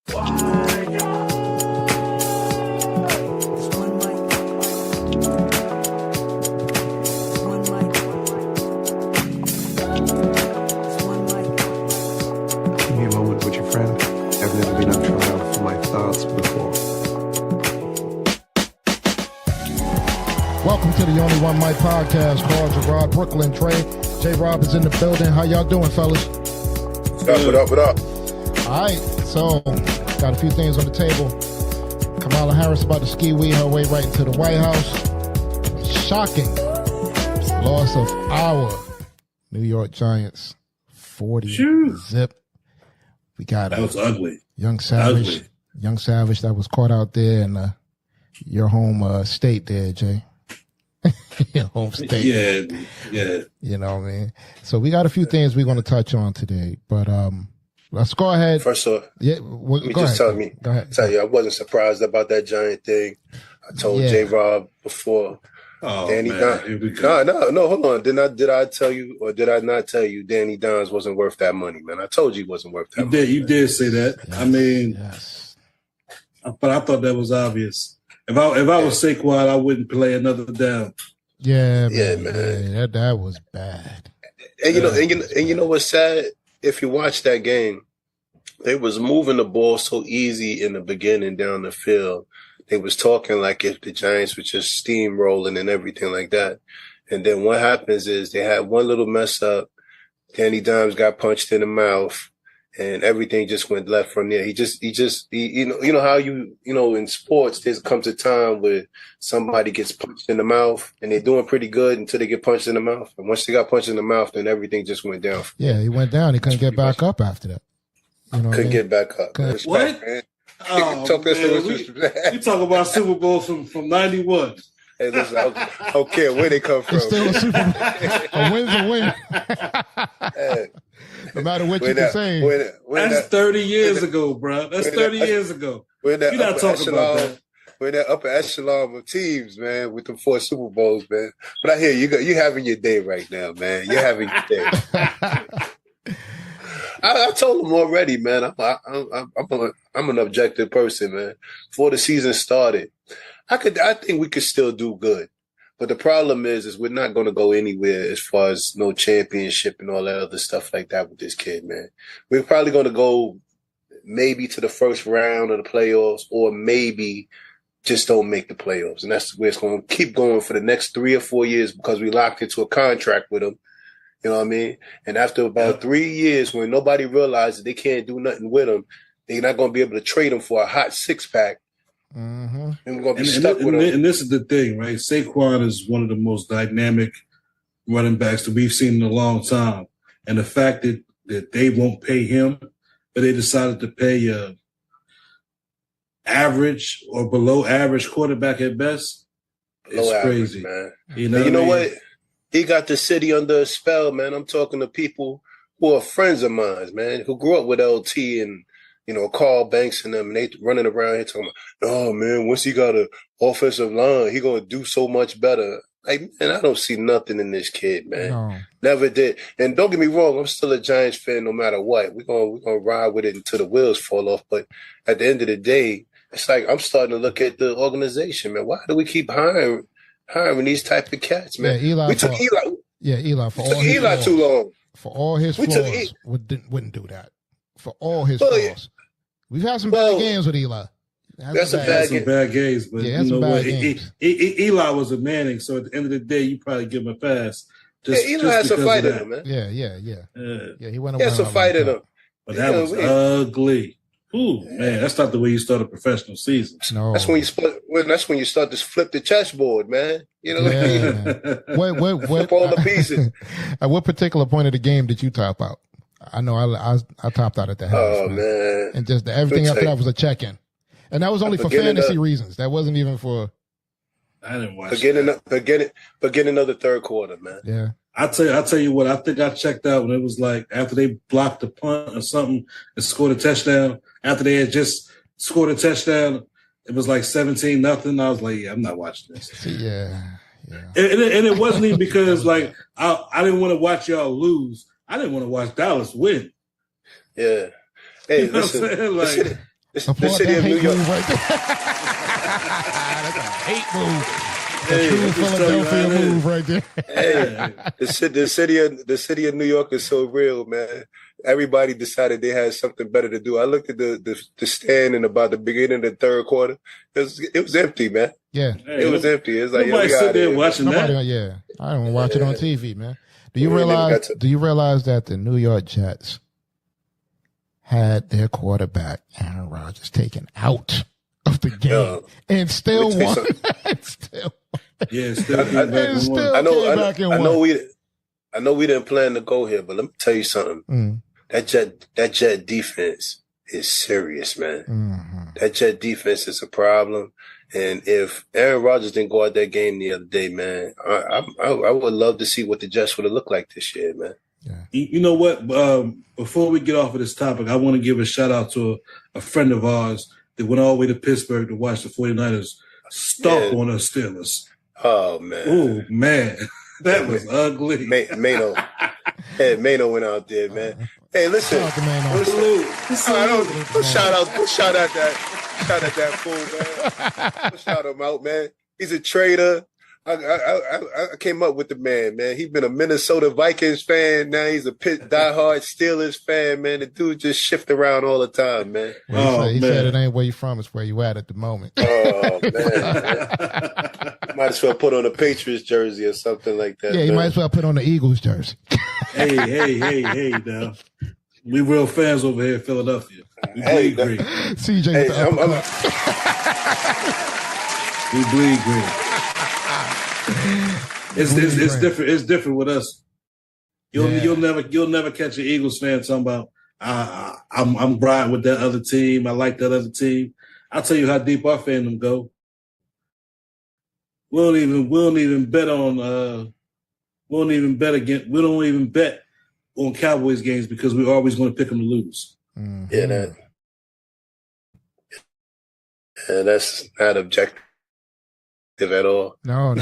me a moment with your friend. I've never been on trial for my thoughts before. Welcome to the Only One Mic podcast. Carl, Gerard, Brooklyn, Trey. J-Rob is in the building. How y'all doing, fellas? What up? All right, so got a few things on the table. Kamala Harris about to ski-wee her way right into the White House. Shocking loss of our New York Giants, 40 zip. We got that was ugly. Young Savage that was caught out there in your home state there, Jay. Your home state. Yeah. You know what I mean? So we got a few things we're going to touch on today, but let's go ahead. First off, go ahead. Tell you, I wasn't surprised about that Giant thing. I told J-Rob before. Oh, Danny man. No, hold on. Did I tell you or did I not tell you Danny Dimes wasn't worth that money, man? I told you he wasn't worth that money. You did say that. Yes, I mean, but I thought that was obvious. If I was Saquon, I wouldn't play another down. Man. That was bad. And you know what's sad? If you watch that game, they was moving the ball so easy in the beginning down the field. They was talking like if the Giants were just steamrolling and everything like that. And then what happens is they had one little mess up. Danny Dimes got punched in the mouth, and everything just went left from there. He you know how you know in sports there comes a time where somebody gets punched in the mouth and they're doing pretty good until they get punched in the mouth. And once they got punched in the mouth, then everything just went down. Yeah, he went down. He couldn't get back up after that. You know couldn't get back up. What? Respect, man. Oh, man. We talk about Super Bowl from 91. Hey, listen, I don't care where they come from. It's still a Super Bowl. A win's a win. Hey, no matter what you can say. That's 30 years ago, bro. That's 30 years ago. You're not talking about that. We're in that upper echelon of teams, man, with the 4 Super Bowls, man. But I hear you having your day right now, man. You're having your day. I told him already, man. I'm an objective person, man. Before the season started, I think we could still do good, but the problem is we're not going to go anywhere as far as no championship and all that other stuff like that with this kid, man. We're probably going to go maybe to the first round of the playoffs, or maybe just don't make the playoffs, and that's where it's going to keep going for the next 3 or 4 years because we locked into a contract with him. You know what I mean? And after about 3 years, when nobody realizes they can't do nothing with him, they're not going to be able to trade him for a hot 6-pack. Mm-hmm. And we're going to be stuck with him. And this is the thing, right? Saquon is one of the most dynamic running backs that we've seen in a long time. And the fact that they won't pay him, but they decided to pay a average or below average quarterback at best, it's crazy. Man. You know what? He got the city under a spell, man. I'm talking to people who are friends of mine, man, who grew up with LT and, Carl Banks and them, and they running around here talking about, oh, man, once he got an offensive line, he going to do so much better. Like, man, I don't see nothing in this kid, man. No. Never did. And don't get me wrong, I'm still a Giants fan no matter what. We're gonna ride with it until the wheels fall off. But at the end of the day, it's like I'm starting to look at the organization, man. Why do we keep hiring these type of cats, man? Yeah, Eli took Eli too long. For all his flaws, wouldn't do that. For all his flaws. We've had some bad games with Eli. That's some bad games, but you know what? Eli was a Manning, so at the end of the day, you probably give him a pass. Eli has some fight in him, man. Yeah. He went. He has some fight in him. But that was ugly. Ooh, man, that's not the way you start a professional season. No. That's when you start to flip the chessboard, man. You know, what flip all the pieces. At what particular point of the game did you top out? I know I topped out at the half. Oh man! And just everything after that was a check-in, and that was only for fantasy reasons. That wasn't even for. I didn't watch. Forget another third quarter, man. Yeah. I'll tell you what, I think I checked out when it was like after they blocked the punt or something and scored a touchdown. After they had just scored a touchdown, it was like 17-0. I was like, yeah, I'm not watching this. Yeah. And it wasn't even because like I didn't want to watch y'all lose. I didn't want to watch Dallas win. Yeah. Hey, listen. The city of New York. Right there. That's a hate move. Hey, True I'm just telling you Philadelphia how it is. move right there. Hey, the city of New York is so real, man. Everybody decided they had something better to do. I looked at the stand in about the beginning of the third quarter. It was empty, man. Yeah. Hey, It was empty. It's like nobody sit there watching Nobody, that. yeah. I don't watch it on TV, man. Do you We never got realize? to- Do you realize that the New York Jets had their quarterback Aaron Rodgers taken out of the game Yeah. and still Let me won? tell you And still, Yeah, still I- came back and and still won. I know, came I back and know, I know won. I know we didn't plan to go here, but let me tell you something. Mm, That Jet defense is serious, man. mhm. That Jet defense is a problem. And if Aaron Rodgers didn't go out that game the other day, man, I would love to see what the Jets would have looked like this year, man. You know what? Before we get off of this topic, I want to give a shout out to a friend of ours that went all the way to Pittsburgh to watch the 49ers stomp Yeah. on us Steelers. Oh, man. Oh, man. That was ugly. Mano. Hey, Mano went out there, man. Hey, listen. Shout out to Mano. Listen. I don't shout out that fool, man. Don't shout him out, man. He's a traitor. I came up with the man. He's been a Minnesota Vikings fan. Now he's a diehard Steelers fan, man. The dude just shift around all the time, man. Well, he said man. it ain't where you from, it's where you at the moment. Oh, man. Might as well put on a Patriots jersey or something like that. Yeah, you man. might as well put on the Eagles jersey. Hey, now. We real fans over here in Philadelphia. We Hey, bleed green. CJ Hey, with the uppercut. We bleed green. It's different. It's different with us. You'll never catch an Eagles fan talking about I'm riding with that other team. I like that other team. I'll tell you how deep our fandom go. We don't even bet on Cowboys games because we're always going to pick them to lose. Mhm. Yeah, that's not objective at all. No.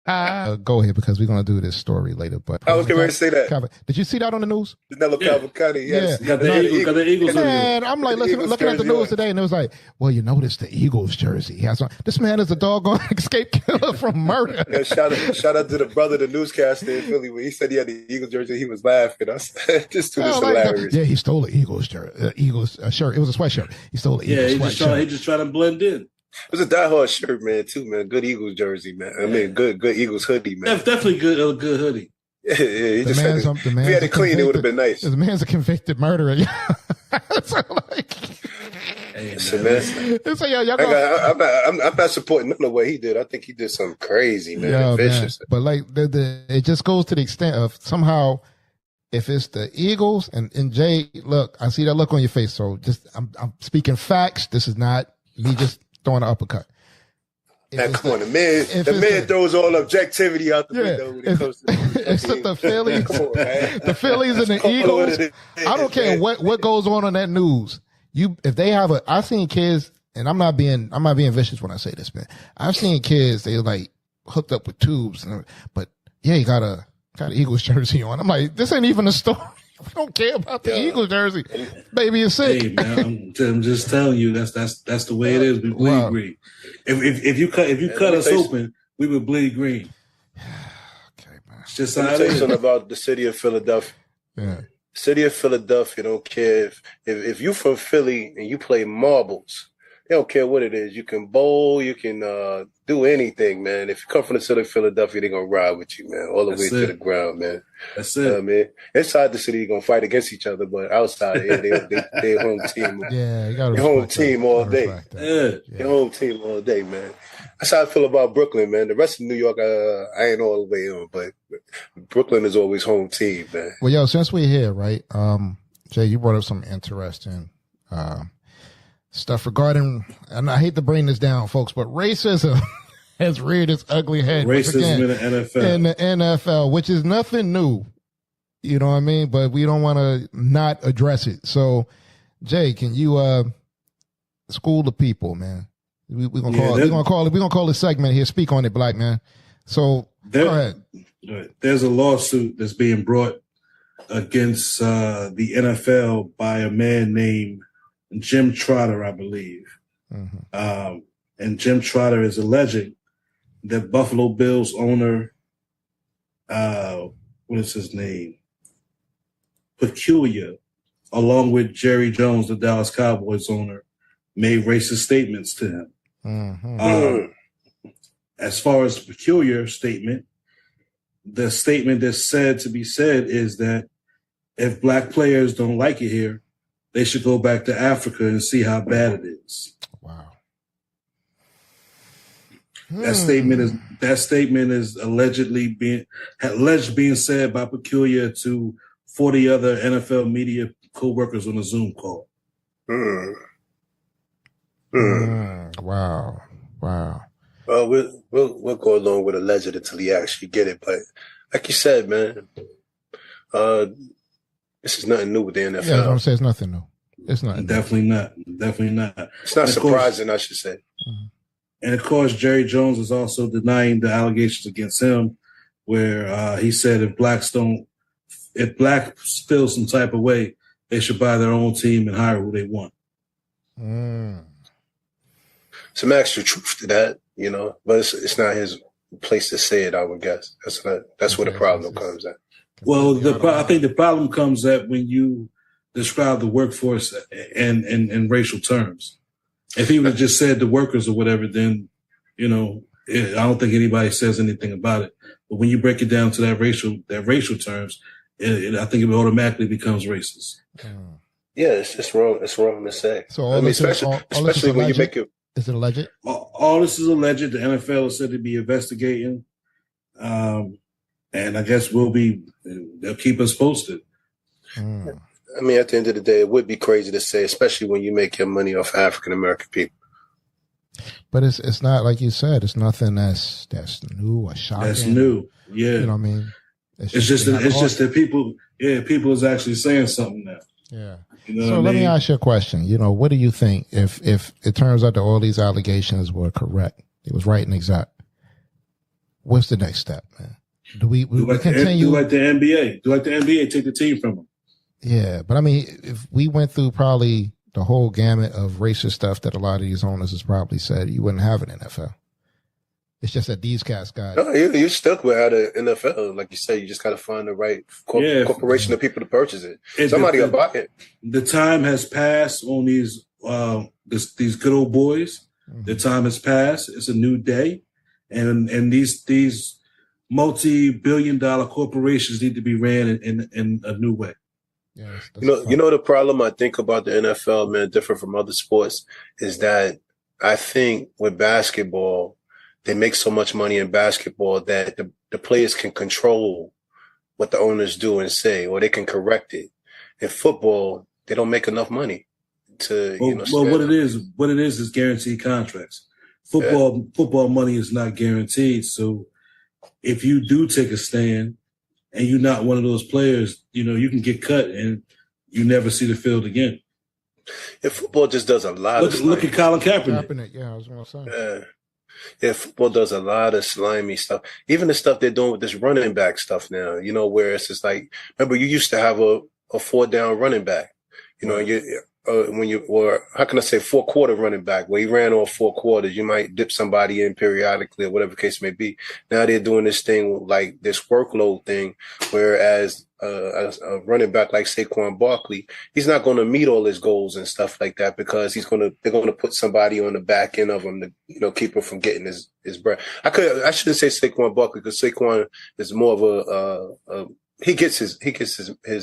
Go ahead because we're gonna do this story later. But I was getting ready to say that. Did you see that on the news? Danelo Cavalcante, yes. Yeah. Got the Eagles in there. Man, I'm like looking at the jersey news on. today, and it was like, well, you notice the Eagles jersey he has on. This man is a doggone escape killer from murder. Yeah, shout out to the brother, the newscaster in Philly, when he said he had the Eagles jersey, he was laughing. I said, this dude is hilarious. Yeah, he stole the Eagles shirt. It was a sweatshirt. He stole the Yeah, Eagles sweatshirt. he just trying to blend in. It was a diehard shirt, man, too, man. Good Eagles jersey, man. I mean, good Eagles hoodie, man. That's definitely a good hoodie. Yeah, he just man's had the if man's he had a it clean, it would have been nice. The man's a convicted murderer. So like, Hey, Listen, man, man. it's like, y'all go. I'm not supporting none of what he did. I think he did something crazy, man. Yeah, Vicious. man. But like it just goes to the extent of somehow if it's the Eagles and Jay, look, I see that look on your face. So just I'm speaking facts. This is not me just throwing an uppercut. If Now, it's come on, the- the man if it's man the- throws all objectivity out the Yeah, window when it comes to it's just the Phillies, Come on, man. the Phillies and the Call it Eagles. what it is, I don't care man. what goes on that news. If they have I've seen kids, and I'm not being vicious when I say this, man. I've seen kids, they like hooked up with tubes, but yeah, you got an Eagles jersey on. I'm like, this ain't even a story. We don't care about the Eagles jersey. Baby is sick. Hey, man, I'm just telling you that's the way it is. We bleed Wow. green. If you cut us open, we would bleed green. Okay, man. It's just Let how me it tell you is. something about the city of Philadelphia. Yeah. City of Philadelphia don't care if you from Philly and you play marbles. They don't care what it is. You can bowl, you can do anything, man. If you come from the city of Philadelphia, they're gonna ride with you, man, all the That's way to it. the ground, man. That's You know what I it. mean? Inside the city, you're gonna fight against each other, but outside, they home team. Yeah, you got Your home team all day. Yeah. Your home team all day, man. That's how I feel about Brooklyn, man. The rest of New York, I ain't all the way on, but Brooklyn is always home team, man. Well, yo, since we're here, right? Jay, you brought up some interesting stuff regarding, and I hate to bring this down, folks, but racism has reared its ugly head once Racism again in the NFL. in the NFL, which is nothing new. You know what I mean? But we don't want to not address it. So, Jay, can you school the people, man? We're gonna call this segment here. Speak on it, black man. So go ahead. There's a lawsuit that's being brought against the NFL by a man named Jim Trotter, I believe. Mm-hmm. And Jim Trotter is alleging that Buffalo Bills owner, what is his name? Peculiar, along with Jerry Jones, the Dallas Cowboys owner, made racist statements to him. Mm-hmm. As far as the Peculiar statement, the statement that's said to be said is that if black players don't like it here, they should go back to Africa and see how bad it is. Wow. That statement is allegedly being said by Peculiar to 40 other NFL media co-workers on a Zoom call. Wow. Well, we'll go along with alleged until he actually get it. But like you said, man, this is nothing new with the NFL. Yeah, I'm saying it's nothing new. It's not. Definitely not. It's not surprising, I should say. And of course, Jerry Jones is also denying the allegations against him, where he said if blacks feel some type of way, they should buy their own team and hire who they want. Some extra truth to that, you know, but it's not his place to say it, I would guess. That's where the problem comes at. Well, I think the problem comes at when you describe the workforce in racial terms. If he would have just said the workers or whatever, then, you know, I don't think anybody says anything about it. But when you break it down to that racial terms, I think it automatically becomes racist. Yeah, it's just wrong. It's wrong to say. So especially when you make it. Is it alleged? All this is alleged. The NFL is said to be investigating, and I guess they'll keep us posted. I mean, at the end of the day, it would be crazy to say, especially when you make your money off African American people. But it's not like you said. It's nothing that's new or shocking. That's new, yeah. You know what I mean? It's just that people is actually saying something now. Yeah. You know so let me ask you a question. You know, what do you think if it turns out that all these allegations were correct? It was right and exact. What's the next step, man? Do we continue? Do like the NBA? Do like the NBA take the team from them? Yeah, but I mean, if we went through probably the whole gamut of racist stuff that a lot of these owners has probably said, you wouldn't have an NFL. It's just that these cats got. No, you're stuck without an NFL. Like you said, you just got to find the right corporation of people to purchase it. Somebody will buy it. The time has passed on these good old boys. Mm-hmm. The time has passed. It's a new day, and these multi-billion-dollar corporations need to be ran in a new way. Yeah, you know the problem I think about the NFL, man, different from other sports, is that I think with basketball, they make so much money in basketball that the players can control what the owners do and say, or they can correct it. In football, they don't make enough money to, what it is guaranteed contracts. Football money is not guaranteed. So if you do take a stand and you're not one of those players, you can get cut and you never see the field again. And football just does a lot of look at Colin Kaepernick. Yeah, I was going to say. Yeah, football does a lot of slimy stuff. Even the stuff they're doing with this running back stuff now, where it's just like, remember you used to have a 4-down running back, how can I say 4-quarter running back, where he ran all 4 quarters, you might dip somebody in periodically or whatever the case may be. Now they're doing this thing like this workload thing, whereas a running back like Saquon Barkley, he's not going to meet all his goals and stuff like that because they're going to put somebody on the back end of him to keep him from getting his breath. I shouldn't say Saquon Barkley because Saquon is more of he gets his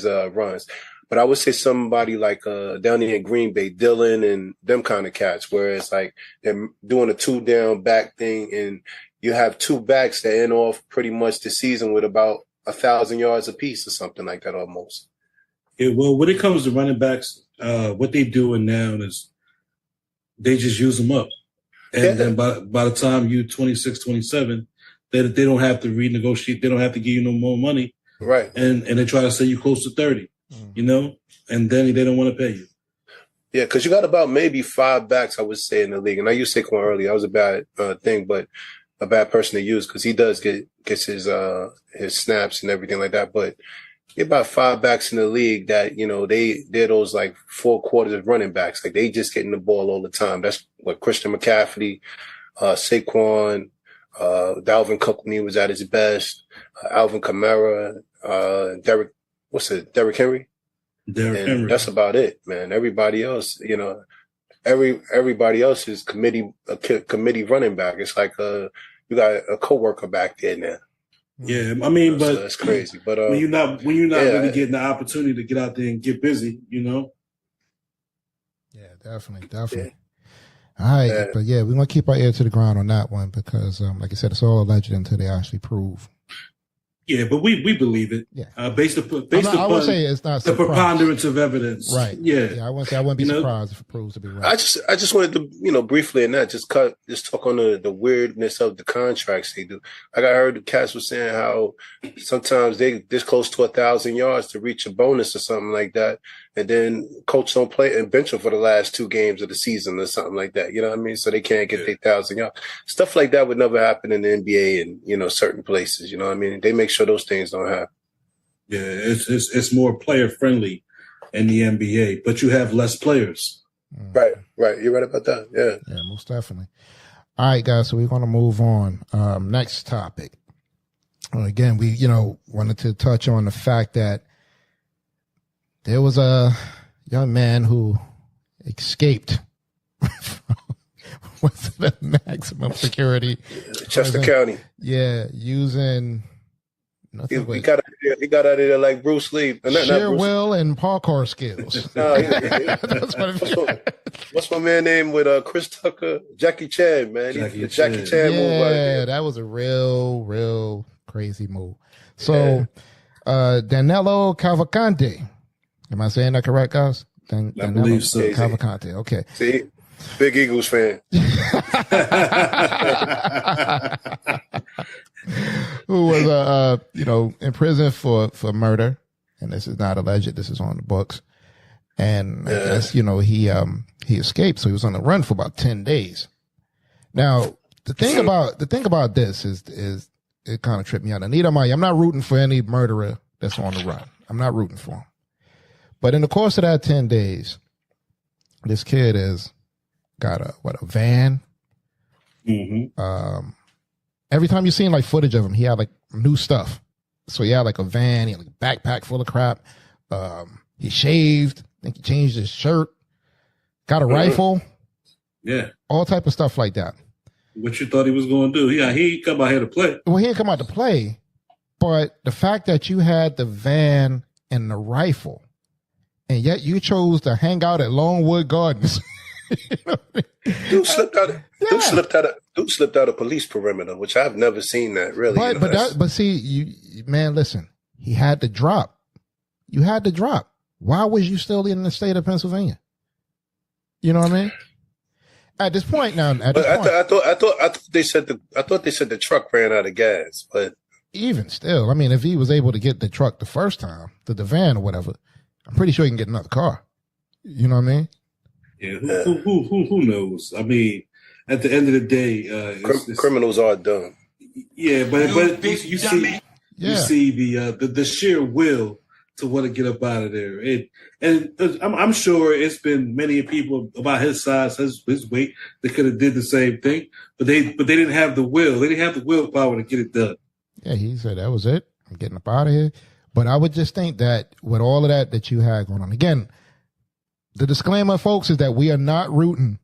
runs. But I would say somebody like down there in Green Bay, Dylan and them kind of cats, where it's like they're doing a 2-down back thing, and you have 2 backs that end off pretty much the season with about 1,000 yards apiece or something like that almost. Yeah, well, when it comes to running backs, what they're doing now is they just use them up. And then by the time you're 26, 27, they don't have to renegotiate. They don't have to give you no more money. Right. And they try to say you close to 30. And then they don't want to pay you. Yeah, because you got about maybe 5 backs, I would say, in the league. And I used Saquon earlier. That was a bad thing, but a bad person to use because he does gets his snaps and everything like that. But There about 5 backs in the league that, they're those like 4/4 of running backs. Like they just getting the ball all the time. That's what Christian McCaffrey, Saquon, Dalvin Cook when he was at his best, Alvin Kamara, Derek Henry? Derrick Henry. That's about it, man. Everybody else, everybody else is committee running back. It's like you got a coworker back there now. Yeah, I mean, but that's crazy. But when you're not really getting the opportunity to get out there and get busy, Yeah, definitely. Yeah. All right, but we're gonna keep our ear to the ground on that one because, like I said, it's all alleged until they actually prove. Yeah, but we believe it. Yeah, based upon I would say it's not the preponderance of evidence. Right. Yeah. I wouldn't be surprised if it proves to be right. I just wanted to, briefly and that just talk on the weirdness of the contracts they do. Like I heard the cats was saying how sometimes they this close to 1,000 yards to reach a bonus or something like that, and then coach don't play and bench them for the last 2 games of the season or something like that. You know what I mean? So they can't get their 1,000 yards. Stuff like that would never happen in the NBA and certain places. You know what I mean? They make sure those things don't happen. Yeah, it's more player friendly in the NBA, but you have less players. Right. You're right about that. Yeah. Yeah, most definitely. All right, guys. So we're going to move on. Next topic. Again, we, wanted to touch on the fact that there was a young man who escaped with the maximum security. Chester County. Yeah, using nothing he got out of there like Bruce Lee. Sheer will and parkour skills. No, That's what what's my man name with Chris Tucker? Jackie Chan, man. Jackie Chan move right there. That was a real crazy move. So Danelo Cavalcante. Am I saying that correct, guys? I believe so. Cavalcante. Okay. See, big Eagles fan. Who was in prison for murder, and this is not alleged. This is on the books, and I guess he escaped, so he was on the run for about 10 days. Now the thing about this is it kind of tripped me out. Anita Maya, I'm not rooting for any murderer that's on the run. I'm not rooting for him. But in the course of that 10 days, this kid has got a van. Mm-hmm. Every time you seen like footage of him, he had like new stuff. So he had like a van, he had like a backpack full of crap. He shaved, I think he changed his shirt, got a rifle. Yeah. All type of stuff like that. What you thought he was going to do? Yeah, he come out here to play. Well, he didn't come out to play, but the fact that you had the van and the rifle, and yet you chose to hang out at Longwood Gardens. Dude slipped out of police perimeter, which I've never seen that really. But see, man, listen, he had to drop. You had to drop. Why was you still in the state of Pennsylvania? You know what I mean? At this point now, I thought they said the truck ran out of gas, but even still, I mean, if he was able to get the truck the first time, the van or whatever, I'm pretty sure he can get another car. You know what I mean? Yeah, who knows? I mean, at the end of the day, criminals are dumb. Yeah, but you see the sheer will to want to get up out of there. I'm sure it's been many people about his size, his weight, that could have did the same thing, but they didn't have the will. They didn't have the willpower to get it done. Yeah, he said that was it. I'm getting up out of here. But I would just think that with all of that you had going on, again, the disclaimer, folks, is that we are not rooting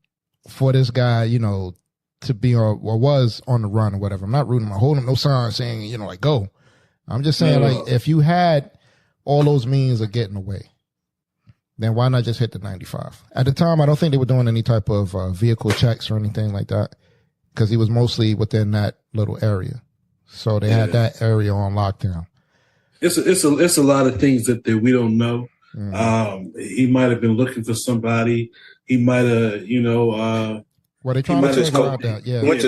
for this guy, to be or was on the run or whatever. I'm not rooting. I'm holding no sign saying, like, go. I'm just saying, like, if you had all those means of getting away, then why not just hit the 95? At the time, I don't think they were doing any type of vehicle checks or anything like that, because he was mostly within that little area. So they had that area on lockdown. It's a lot of things that we don't know. Mm-hmm. He might have been looking for somebody. He might have, Well, they trying to figure out that. Yeah. Went to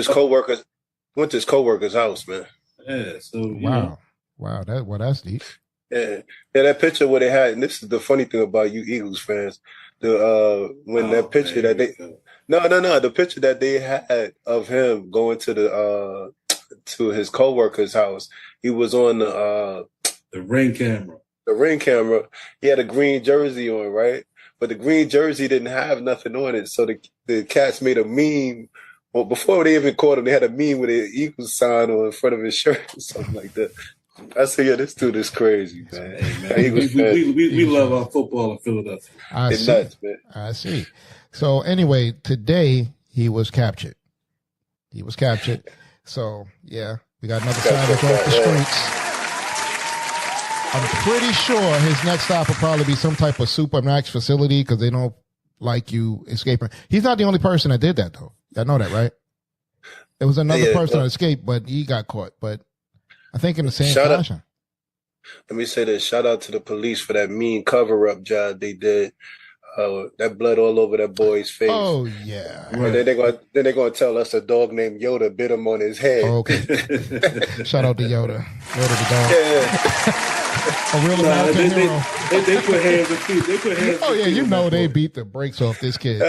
his coworker's house, man. Yeah. So wow. That's deep. Yeah, that picture where they had, and this is the funny thing about you Eagles fans, the picture that they had of him going to his coworker's house, he was on the Ring camera. the ring camera, he had a green jersey on, right? But the green jersey didn't have nothing on it, so the cats made a meme. Well, before they even caught him, they had a meme with an Eagles sign on in front of his shirt or something like that. I said, yeah, this dude is crazy, man. Hey, man. We love our football in Philadelphia. It's nuts, man. I see. So anyway, today he was captured. So yeah, we got another savage off the streets. I'm pretty sure his next stop will probably be some type of supermax facility because they don't like you escaping. He's not the only person that did that, though. I know that, right? There was another person that escaped, but he got caught. But I think in the same fashion. Let me say this. Shout out to the police for that mean cover-up job they did. That blood all over that boy's face. Oh, yeah. And then they're gonna tell us a dog named Yoda bit him on his head. Oh, okay. Shout out to Yoda. Yoda the dog. Yeah. A real American hero. They put hands on feet. Oh, yeah, you know they beat the brakes off this kid.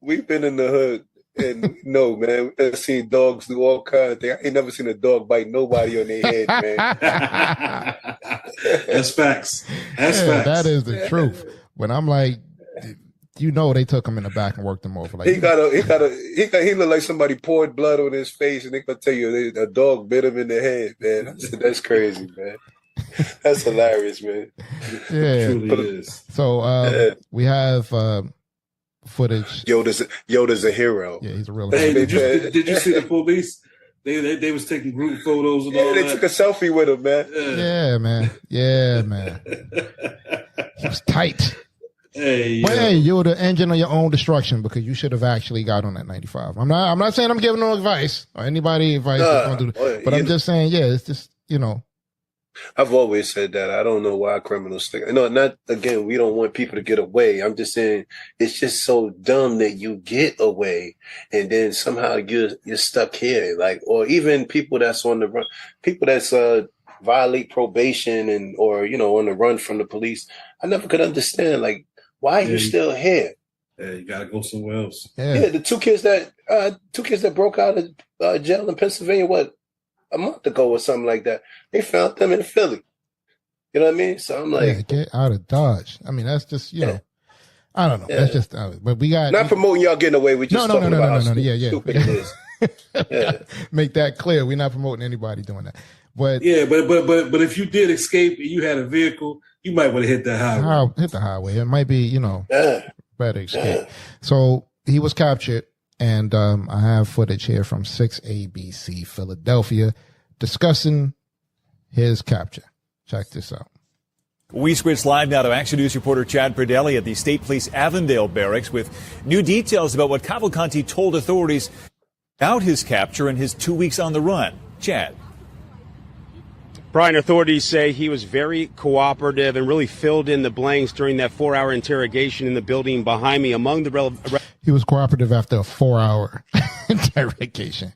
We've been in the hood. And no, man, I've seen dogs do all kinds of things. I ain't never seen a dog bite nobody on their head, man. That's facts. That's facts. That is the truth. When I'm like, you know, they took him in the back and worked him over. Like he looked like somebody poured blood on his face, and they gonna tell you a dog bit him in the head, man. I said, that's crazy, man. That's hilarious, man. Yeah, it truly is. So we have footage. Yoda's a hero. Yeah, he's a real. Hey, did you see the police? They was taking group photos and all they that. took a selfie with him, man. Yeah, man. He was tight. Hey, but hey, you're the engine of your own destruction because you should have actually got on that 95. I'm not saying I'm giving no advice or anybody advice. But I'm just saying, yeah, it's just, you know. I've always said that. I don't know why criminals stick. No, not again. We don't want people to get away. I'm just saying it's just so dumb that you get away and then somehow you're stuck here. Like, or even people that's on the run, people that's violate probation or on the run from the police. I never could understand. Like, why are you still here? Yeah, you gotta go somewhere else. Yeah, the two kids that broke out of jail in Pennsylvania, a month ago or something like that. They found them in Philly. You know what I mean? So I'm like, get out of Dodge. I mean, that's just I don't know. That's just. But we got not promoting y'all getting away with just talking about how stupid it is. Yeah. Make that clear. We're not promoting anybody doing that. But but if you did escape and you had a vehicle, you might want to hit that highway. Hit the highway. It might be better escape. So he was captured. And I have footage here from 6ABC Philadelphia discussing his capture. Check this out. We switch live now to Action News reporter Chad Perdelli at the State Police Avondale Barracks with new details about what Cavalcante told authorities about his capture and his 2 weeks on the run. Chad. Brian, authorities say he was very cooperative and really filled in the blanks during that 4-hour interrogation in the building behind me. Among the he was cooperative after a 4-hour interrogation.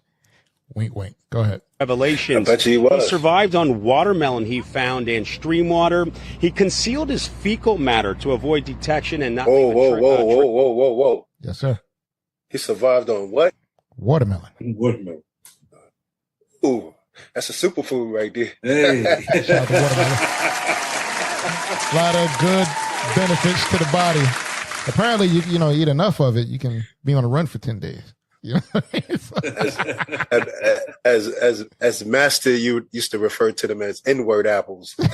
Wink, wink. Go ahead. Revelations. I bet he was. He survived on watermelon he found and stream water. He concealed his fecal matter to avoid detection and not. Whoa. Yes, sir. He survived on what? Watermelon. Watermelon. Ooh. That's a superfood right there. Hey. Shout out to watermelon. A lot of good benefits to the body. Apparently, you eat enough of it, you can be on a run for 10 days. You know what I mean? As Master, you used to refer to them as N-word apples. This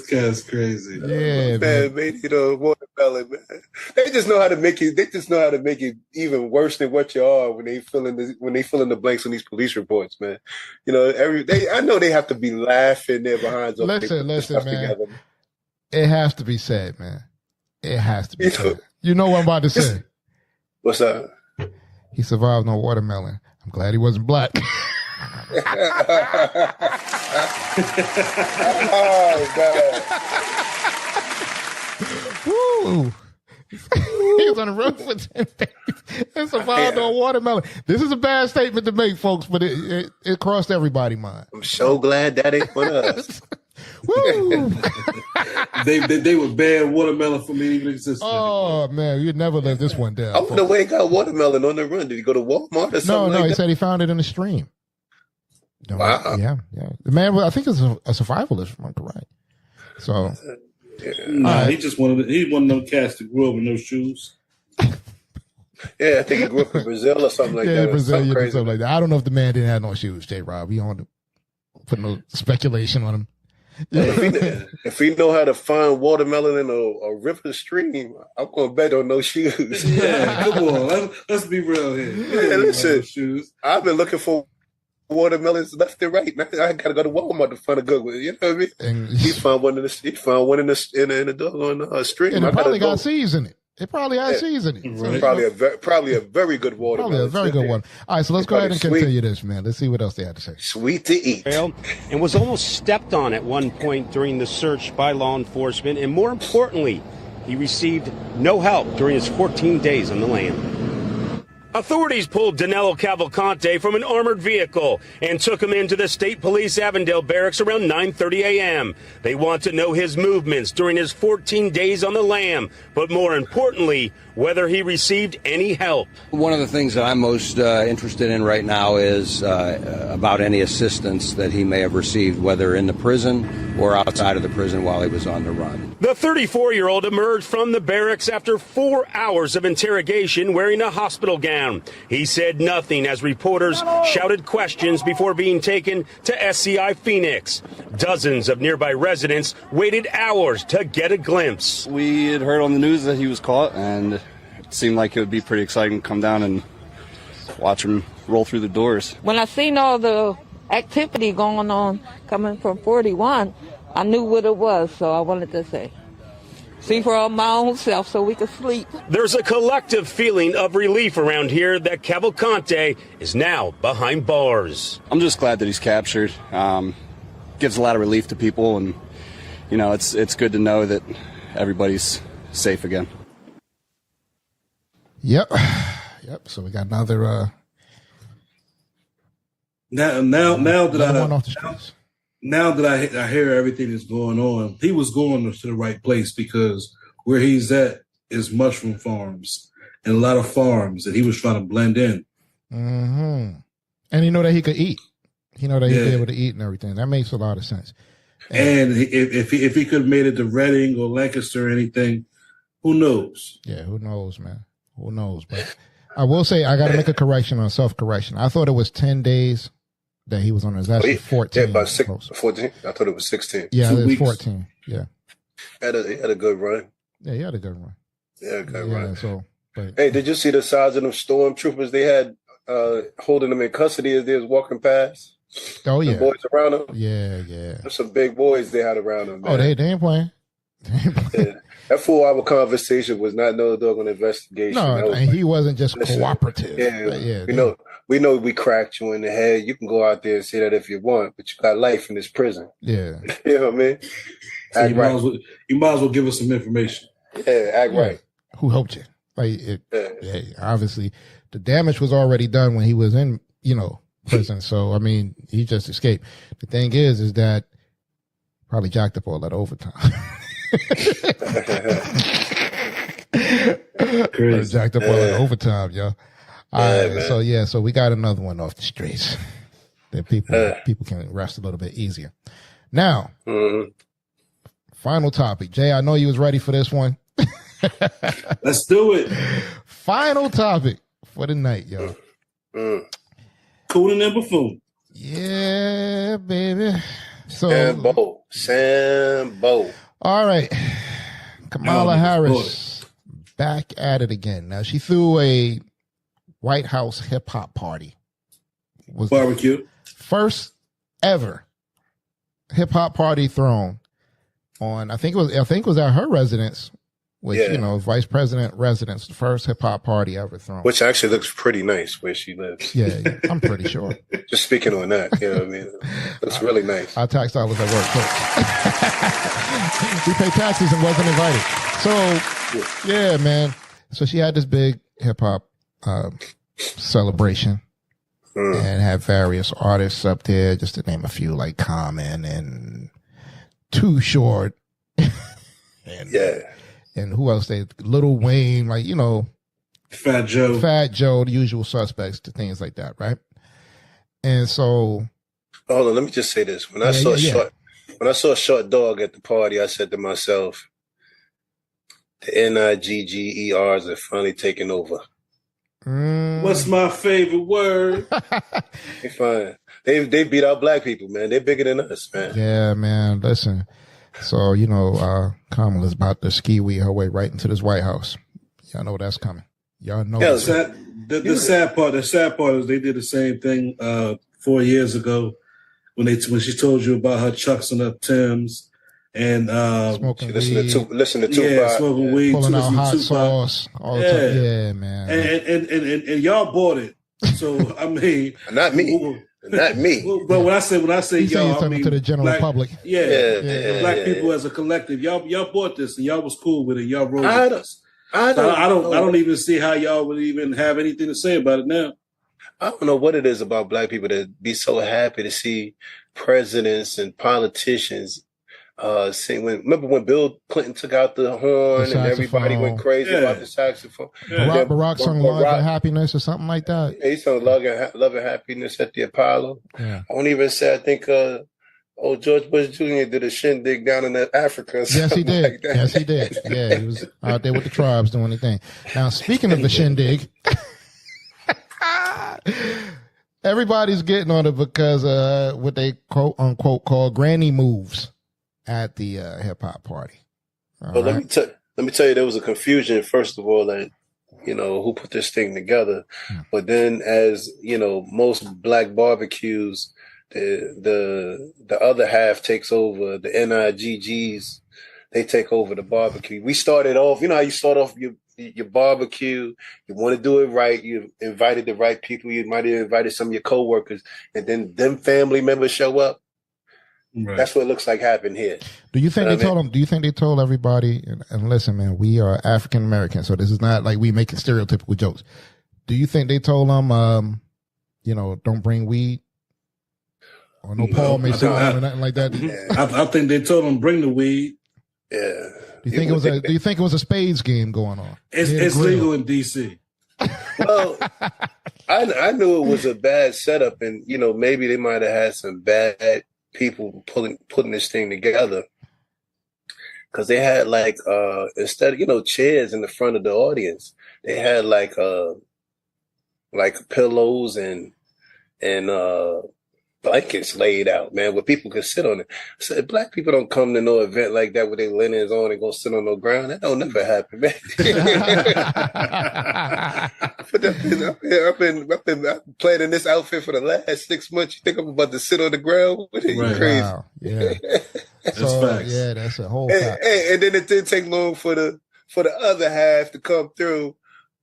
guy's crazy. Yeah, man. Watermelon, man. They just know how to make it. They just know how to make it even worse than what you are when they fill in the blanks on these police reports, man. I know they have to be laughing there behind. Listen, man. Together. It has to be said, man. It has to be said. You know what I'm about to say. What's up? He survived on watermelon. I'm glad he wasn't black. Oh, God. Woo! He was on the road for 10 days and survived on watermelon. This is a bad statement to make, folks, but it crossed everybody's mind. I'm so glad that ain't for us. Woo! They would ban watermelon from even existing. Oh man, you'd never let this one down. I wonder where he got watermelon on the run. Did he go to Walmart or something? No, he said he found it in the stream. Wow. Yeah. The man, I think, is a survivalist, if I'm correct. So, Nah, he just one of them cats that grew up with no shoes. Yeah, I think he grew up in Brazil or something like yeah, that. Brazilian or Crazy. something like that. I don't know if the man didn't have no shoes, J. Rob. We don't put no speculation on him. If he know how to find watermelon in a river stream, I'm gonna bet on no shoes. Yeah, come on, let's be real here. Yeah, listen, no shoes. I've been looking for watermelons left and right. Now I gotta go to Walmart to find a good one. You know what I mean? And He found one in the doggone stream. and I it probably gotta got seeds in it. It probably has seeds in it. So Right. probably a very good watermelon. probably a very good one. All right, so let's go ahead and Probably continue this, man. Let's see what else they had to say. Sweet to eat. And was almost stepped on at one point during the search by law enforcement. And more importantly, he received no help during his 14 days on the lam. Authorities pulled Danelo Cavalcante from an armored vehicle and took him into the State Police Avondale barracks around 9:30 a.m. They want to know his movements during his 14 days on the lam, but more importantly, whether he received any help. One of the things that I'm most interested in right now is about any assistance that he may have received, whether in the prison or outside of the prison while he was on the run. The 34-year-old emerged from the barracks after 4 hours of interrogation wearing a hospital gown. He said nothing as reporters shouted questions before being taken to SCI Phoenix. Dozens of nearby residents waited hours to get a glimpse. We had heard on the news that he was caught, and it seemed like it would be pretty exciting to come down and watch him roll through the doors. When I seen all the activity going on coming from 41, I knew what it was, so I wanted to see for my own self so we could sleep. There's a collective feeling of relief around here that Cavalcante is now behind bars. I'm just glad that he's captured. Gives a lot of relief to people, and you know, it's good to know that everybody's safe again. Yep. So we got another Now another one off the streets. Now that I hear everything that's going on, he was going to the right place because where he's at is mushroom farms and a lot of farms that he was trying to blend in. Mm-hmm. And he know that he could eat. He know that he'd be able to eat and everything. That makes a lot of sense. And if he could have made it to Reading or Lancaster or anything, who knows? Yeah, who knows, man? Who knows? But I will say I got to make a correction on self-correction. I thought it was 10 days that he was on. It was actually 14. Yeah, about 14. I thought it was 16. Yeah, it was weeks. 14. Yeah. He had a good run. Yeah, he had a good run. Yeah, good run. So, but Hey, did you see the size of them stormtroopers they had holding them in custody as they was walking past? oh The yeah, boys around them. yeah. There's some big boys they had around them. Oh, Man. they ain't playing. They ain't playing. Yeah. That 4-hour conversation was not no doggone investigation. No, That was and he wasn't just listen, cooperative. Yeah, But yeah. we know we cracked you in the head. You can go out there and say that if you want, but you got life in this prison. Yeah. You know what I mean? So Act you right. might as well give us some information. Yeah, act Yeah. right. Who helped you? Like it. Yeah. Yeah. Obviously, the damage was already done when he was in, prison. So I mean, he just escaped. The thing is that probably jacked up all that overtime. Crazy. Jacked up all that overtime, yo. All right, man. so we got another one off the streets that people can rest a little bit easier. Now, final topic. Jay, I know you was ready for this one. Let's do it. Final topic for the night, yo. Cooler than buffoon. Yeah, baby. So, Sambo. all right. Kamala Harris back at it again. Now, she threw a White House hip hop party. Was the Barbecue. first ever hip hop party thrown on, I think it was at her residence, which, Yeah. vice president residence, the first hip hop party ever thrown. Which actually looks pretty nice where she lives. Yeah, I'm pretty sure. Just speaking on that, you know what I mean? It's really nice. Our tax dollars at work, too. We pay taxes and wasn't invited. So, yeah, man. So she had this big hip hop celebration and had various artists up there, just to name a few, like Common and Too Short. And who else? Lil Wayne, like, Fat Joe. the usual suspects, to things like that, right? And so Hold on, let me just say this. When I saw Short Dog at the party, I said to myself, the NIGGERs are finally taking over. What's my favorite word? They fine. They beat out black people, man. They're bigger than us, man. Yeah, man. Listen. So, Kamala's about to ski-wee her way right into this White House. Y'all know that's coming. Y'all know. Yeah, the sad part is they did the same thing 4 years ago when she told you about her Chucks and her Timbs and smoking listen to Tupac. Yeah, smoking weed, pulling out hot sauce all the time. Yeah, man. And y'all bought it. So I mean, not me. Not me. But when I say y'all, I mean to the general public. Yeah, black people as a collective. Y'all bought this and y'all was cool with it. Y'all rolled with us. I don't even see how y'all would even have anything to say about it now. I don't know what it is about black people that be so happy to see presidents and politicians sing. Remember when Bill Clinton took out the horn and everybody went crazy about the saxophone? Barack sung "Love and Happiness" or something like that. Yeah, he sung "Love and Happiness" at the Apollo. Yeah. I won't even say. I think George Bush Jr. did a shindig down in Africa. Yes, he did. Like Yes, he did. Yeah, he was out there with the tribes doing the thing. Now, speaking of the shindig, everybody's getting on it because what they quote unquote call granny moves at the hip hop party. Well, let me tell you, there was a confusion. First of all, that who put this thing together, but then as most black barbecues. The other half takes over. The NIGGs, they take over the barbecue. We started off, how you start off your barbecue. You want to do it right. You invited the right people. You might have invited some of your coworkers, and then them family members show up. Right. That's what it looks like happened here. Do you think they told them? Do you think they told everybody? And listen, man, we are African American, so this is not like we making stereotypical jokes. Do you think they told them, don't bring weed? Or no Paul Mason or nothing like that. I think they told him bring the weed. Yeah. Do you think it was a spades game going on? It's legal in DC. Well, I knew it was a bad setup, and maybe they might have had some bad people putting this thing together, because they had instead of chairs in the front of the audience, they had like pillows and blankets laid out, man, where people could sit on it. So black people don't come to no event like that with their linens on and go sit on no ground. That don't never happen, man. But I've been playing in this outfit for the last 6 months. You think I'm about to sit on the ground? What are you crazy? Wow. Yeah. That's facts. Yeah, that's a whole fact. And then it didn't take long for the other half to come through,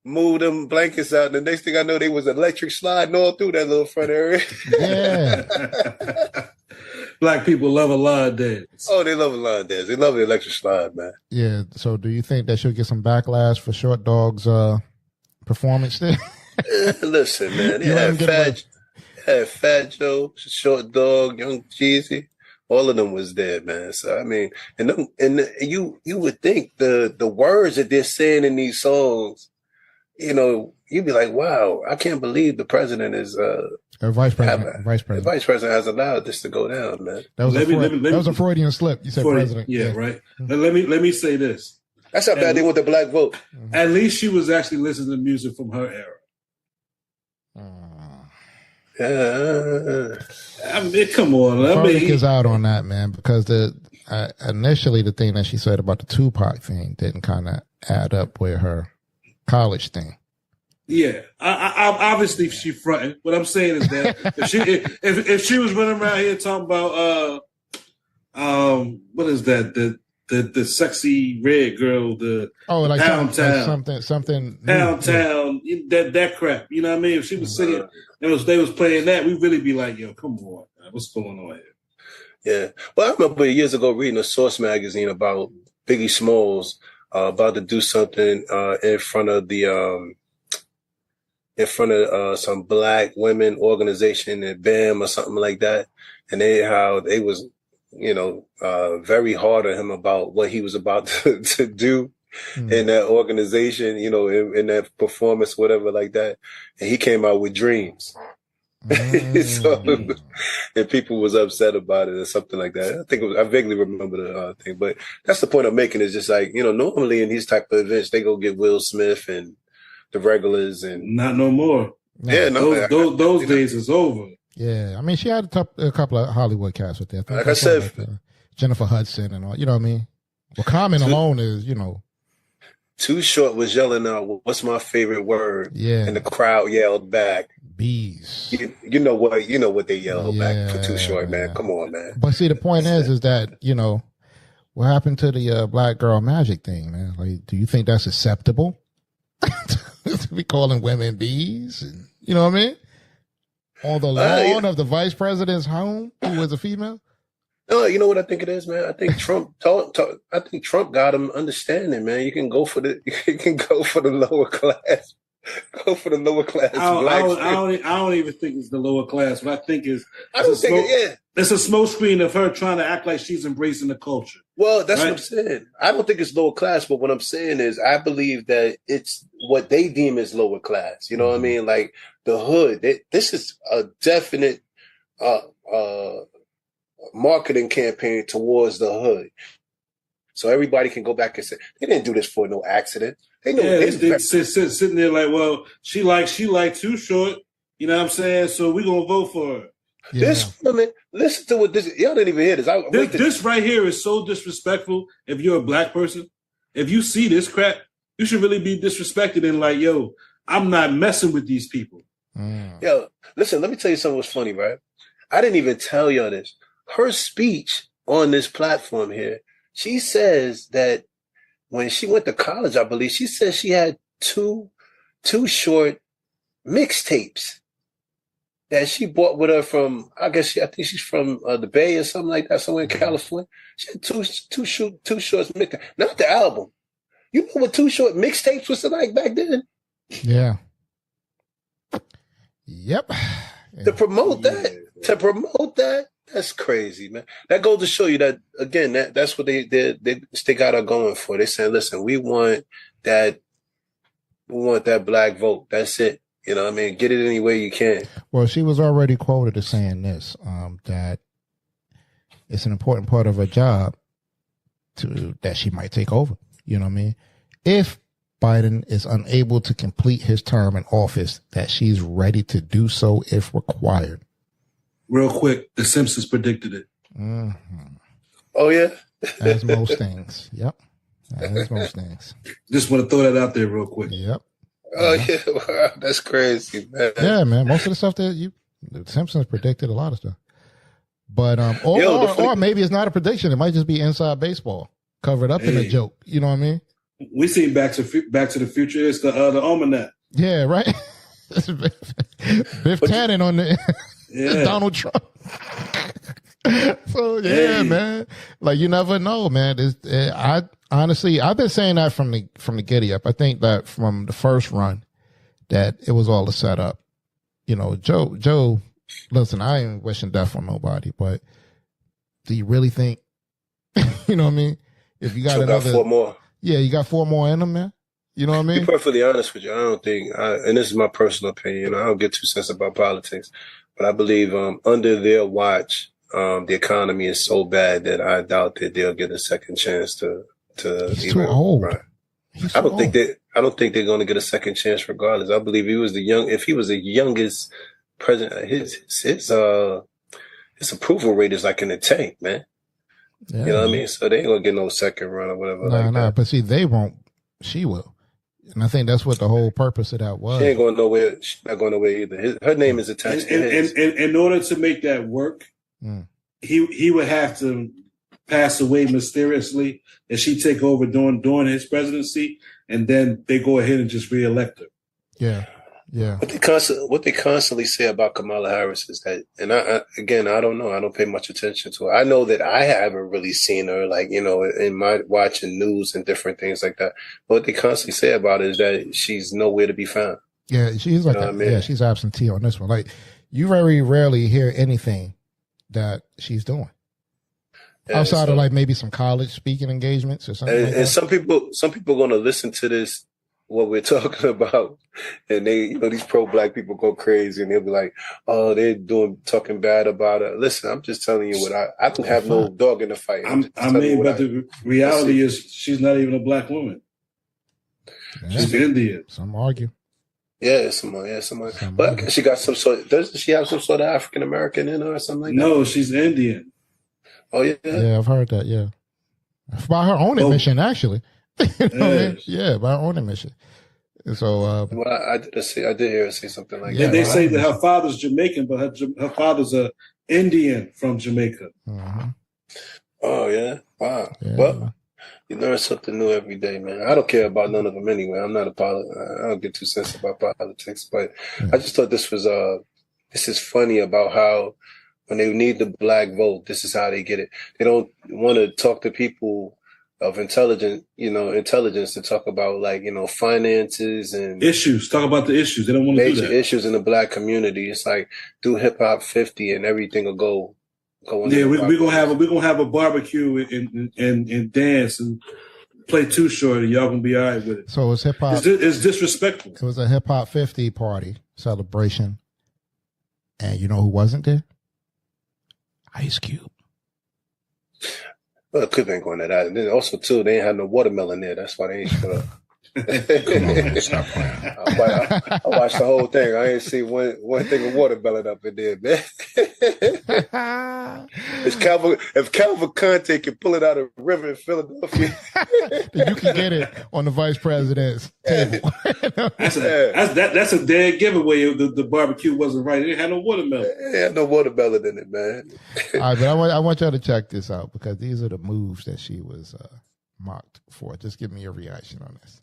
move them blankets out. And the next thing I know, they was electric sliding all through that little front area. Yeah. Black people love a line dance. Oh, they love a line dance. They love the electric slide, man. Yeah. So do you think that should get some backlash for Short Dog's performance there? Listen, man. They had Fat Joe, Short Dog, Young Jeezy. All of them was there, man. So I mean, and you would think the words that they're saying in these songs, you'd be like, wow, I can't believe the president is a vice president. The vice president has allowed this to go down, man. That was a Freudian slip. You said president. Yeah, right. Let me say this. That's how bad they want the black vote. At least she was actually listening to music from her era. I mean, come on. Farley is out on that, man, because initially the thing that she said about the Tupac thing didn't kind of add up with her college thing. Yeah, I obviously she fronting. What I'm saying is that if she was running around here talking about what is that the sexy red girl, like downtown something downtown that crap, you know what I mean? If she was singing, they was playing that, we'd really be like, yo, come on, man, what's going on here? Yeah, well, I remember years ago reading a Source magazine about Biggie Smalls about to do something in front of some black women organization in BAM or something like that, and they was very hard on him about what he was about to do in that organization, in that performance, whatever like that. And he came out with Dreams. So, and people was upset about it or something like that. I vaguely remember the thing, but that's the point I'm making. Is just like, normally in these type of events, they go get Will Smith and the regulars, and not no more. Yeah, no, those days is over. Yeah, I mean, she had a couple of Hollywood cats with that. Like I said, Jennifer Hudson and all. You know what I mean? Well, Common alone is, Too Short was yelling out, "What's my favorite word?" Yeah, and the crowd yelled back, "Bees." You know what they yelled back for Too Short, man. Come on, man. But see, the point is that what happened to the Black Girl Magic thing, man? Like, do you think that's acceptable? To be calling women bees, and, you know what I mean? On the lawn of the vice president's home, who was a female. No, you know what I think it is, man. I think Trump I think Trump got him understanding, man. You can go for the lower class. Go for the lower class. I don't even think it's the lower class. What I think is it's a smoke screen of her trying to act like she's embracing the culture. Well, that's what I'm saying. I don't think it's lower class, but what I'm saying is I believe that it's what they deem as lower class. You know what I mean? Like the hood. This is a definite marketing campaign towards the hood. So everybody can go back and say, they didn't do this for no accident. They know they sitting there like, well, she like Too Short. You know what I'm saying? So we're going to vote for her. Yeah. This woman, listen to what this, y'all didn't even hear this. This right here is so disrespectful. If you're a black person, if you see this crap, you should really be disrespected and like, yo, I'm not messing with these people. Yo, listen, let me tell you something was funny, right? I didn't even tell y'all this. Her speech on this platform here, she says that when she went to college, I believe, she says she had two Short mixtapes that she bought with her from, I think she's from the Bay or something like that, somewhere in California. She had Too Short's mixtape, not the album. You know what Too Short mixtapes was like back then? Yeah. Yep. To promote that, that's crazy, man. That goes to show you that, again, that's what they did. They got her going for. They saying, listen, we want that black vote. That's it. You know what I mean? Get it any way you can. Well, she was already quoted as saying this, that it's an important part of her job that she might take over. You know what I mean? If Biden is unable to complete his term in office, that she's ready to do so if required. Real quick, The Simpsons predicted it. Mm-hmm. Oh, yeah? As most things. Yep. As most things. Just want to throw that out there real quick. Yep. Oh, yeah. Wow, that's crazy, man. Yeah, man. Most of the stuff the Simpsons predicted a lot of stuff. But, or maybe it's not a prediction. It might just be inside baseball, covered up in a joke. You know what I mean? We seen Back to the Future. It's the almanac. Yeah, right. Biff Tannen on the Donald Trump. So man. Like you never know, man. I honestly, I've been saying that from the giddy up. I think that from the first run, that it was all a setup. You know, Joe. Listen, I ain't wishing death on nobody, but do you really think? You know what I mean? If you got another 4 more. Yeah, you got 4 more in them, man. You know what I mean? To be perfectly honest with you, I don't think, and this is my personal opinion, I don't get too sensitive about politics, but I believe under their watch, the economy is so bad that I doubt that they'll get a second chance to He's too old. Right. I don't think they're going to get a second chance regardless. I believe if he was the youngest president, his approval rate is like in the tank, man. Yeah. You know what I mean? So they ain't gonna get no second run or whatever. No, but see, they won't. She will, and I think that's what the whole purpose of that was. She ain't going nowhere. She's not going nowhere either. Her name is attached to his. And in order to make that work, he would have to pass away mysteriously, and she take over during his presidency, and then they go ahead and just reelect her. Yeah. Yeah. What they constantly say about Kamala Harris is that, and I don't know. I don't pay much attention to her. I know that I haven't really seen her, like, you know, in my watching news and different things like that. But what they constantly say about it is that she's nowhere to be found. Yeah, she's like, yeah, she's absentee on this one. Like, you very rarely hear anything that she's doing. Outside of like maybe some college speaking engagements or something. And some people are going to listen to this what we're talking about, and they, these pro-black people go crazy, and they'll be like, "Oh, they're talking bad about it." Listen, I'm just telling you what I don't have no dog in the fight. But the reality is, she's not even a black woman. Yeah. She's Indian. Some argue. Yeah, someone. But she got some sort. Doesn't she have some sort of African American in her or something like that? No, she's Indian. Oh yeah. Yeah, I've heard that. Yeah, by her own admission, actually. You know what I mean? Yeah, by her own admission. So, well, I did hear her say something like that. They say that her father's Jamaican, but her father's a Indian from Jamaica. Mm-hmm. Oh yeah, wow. Yeah. Well, you learn something new every day, man. I don't care about none of them anyway. I'm not I don't get too sensitive about politics, but I just thought this is funny about how when they need the black vote, this is how they get it. They don't want to talk to people of intelligence to talk about finances and issues. Talk about the issues. They don't want to do that. Major issues in the black community. It's like do hip hop 50 and everything will go. Yeah, we're gonna have a barbecue and dance and play Too Short, and y'all gonna be all right with it. So it's hip hop. It's disrespectful. It was a hip hop 50 party celebration, and you know who wasn't there? Ice Cube. Well, it could have been going to that. And then also, too, they ain't had no watermelon there. That's why they ain't shut up. Come on, man, stop playing. I watched the whole thing. I ain't see one thing of watermelon up in there, man. If Cavalcante can pull it out of the river in Philadelphia, you can get it on the vice president's table. That's a dead giveaway. The barbecue wasn't right. It didn't have no watermelon. It had no watermelon in it, man. All right, but I want y'all to check this out because these are the moves that she was mocked for. Just give me your reaction on this.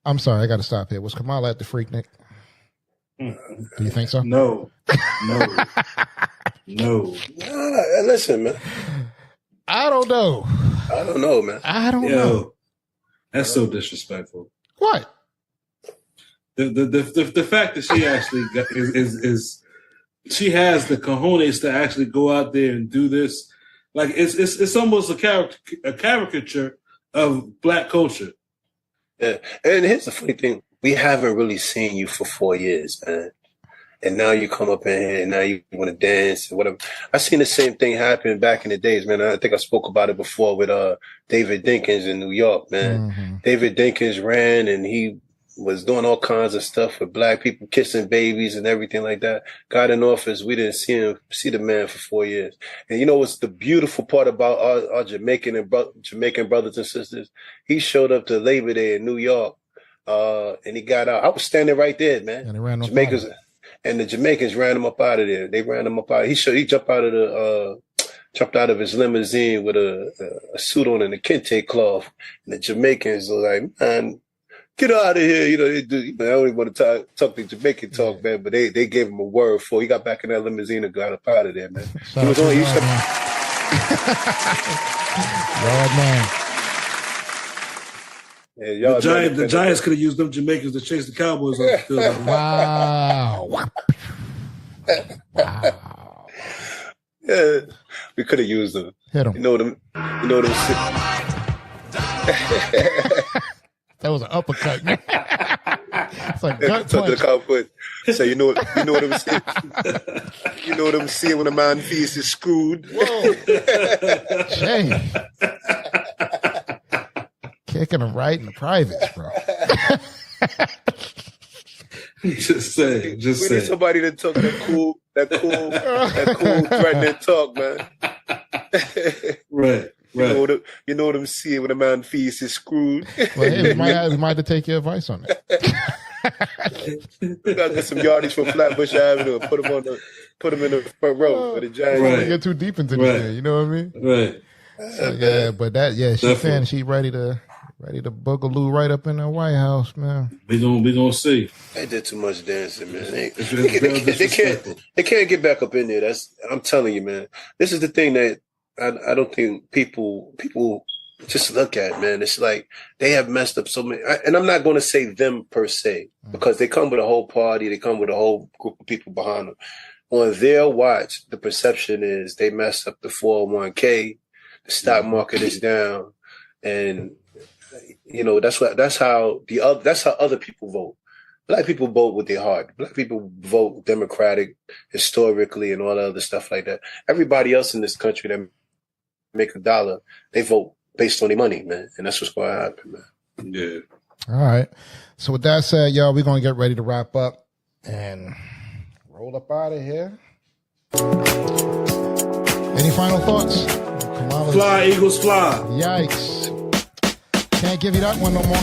I'm sorry, I got to stop here. Was Kamala at the Freaknik? Do you think so? No. Listen, man. I don't know. I don't know, man. I don't know. That's so disrespectful. What? The fact that she actually is she has the cojones to actually go out there and do this, like it's almost a caricature of black culture. Yeah, and here's the funny thing: we haven't really seen you for 4 years, man. And now you come up in here and now you want to dance and whatever. I seen the same thing happen back in the days, man. I think I spoke about it before with David Dinkins in New York, man. Mm-hmm. David Dinkins ran and he was doing all kinds of stuff with black people, kissing babies and everything like that. Got in office. We didn't see the man for 4 years. And you know what's the beautiful part about our Jamaican brothers and sisters? He showed up to Labor Day in New York and he got out. I was standing right there, man. And he ran And the Jamaicans ran him up out of there. They ran him up out. He jumped out of his limousine with a suit on and a kente cloth. And the Jamaicans were like, man, get out of here. I don't even want to talk the Jamaican talk, man, but they gave him a word for. He got back in that limousine and got up out of there, man. He was only Lord, man. Yeah, the Giants could have used them Jamaicans to chase the Cowboys off the field. Wow. Wow. Yeah, we could have used them. Hit them. You know them. That was an uppercut, man. It's like gut to the punch. Cowboys. So you know what I'm saying. You know what I'm saying when a man feels is screwed. Whoa. Jay. Kicking them right in the privates, bro. Just say. We need somebody to talk that cool, threatening talk, man. Right. You know what I'm seeing when a man feels is screwed. Well, hey, we might have to take your advice on that. We gotta get some yardage from Flatbush Avenue and put them in the front row for the Giants. Right. Don't get too deep into this thing, you know what I mean? Right. So, yeah, but she's saying she ready to boogaloo right up in the White House, man. We gonna see. They did too much dancing, man. They can't get back up in there. I'm telling you, man. This is the thing that I don't think people just look at, man. It's like they have messed up so many. And I'm not going to say them per se, because they come with a whole party. They come with a whole group of people behind them. On their watch, the perception is they messed up the 401k, the stock market is down, and that's how other people vote. Black people vote with their heart. Black people vote Democratic historically and all the other stuff like that. Everybody else in this country that make a dollar, they vote based on their money, man. And that's what's going to happen, man. Yeah. All right. So with that said, y'all, we're going to get ready to wrap up and roll up out of here. Any final thoughts? Kamala's... Fly, Eagles, fly. Yikes. Can't give you that one no more.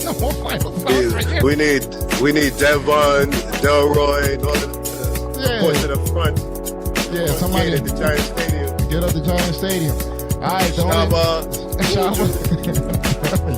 No more final thoughts right here. We need Devon, Delroy, and all the boys in the front. Yeah, somebody at the Giant Stadium. Get up the Giant Stadium. All right, Shaba.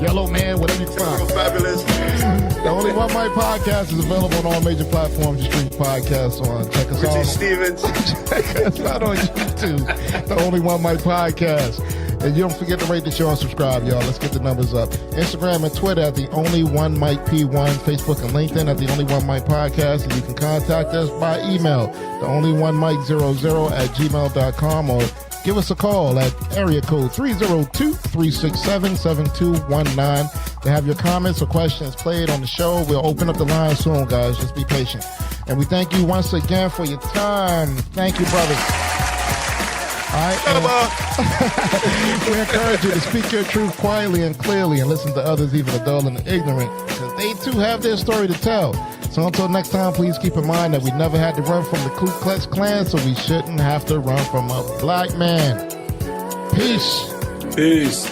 Yellow Man, whatever you find. Fabulous. The Only One Mic podcast is available on all major platforms. You stream podcasts on. Check us out. Richie Stevens. Check us out on YouTube. The Only One Mic podcast. And you don't forget to rate the show and subscribe, y'all. Let's get the numbers up. Instagram and Twitter at The Only One Mic P1. Facebook and LinkedIn at The Only One Mic Podcast. And you can contact us by email, theonlyonemic00@gmail.com, or give us a call at area code 302-367-7219 to have your comments or questions played on the show. We'll open up the line soon, guys. Just be patient. And we thank you once again for your time. Thank you, brothers. All right, we encourage you to speak your truth quietly and clearly and listen to others, even the dull and the ignorant, because they too have their story to tell. So until next time, please keep in mind that we never had to run from the Ku Klux Klan, so we shouldn't have to run from a black man. Peace. Peace.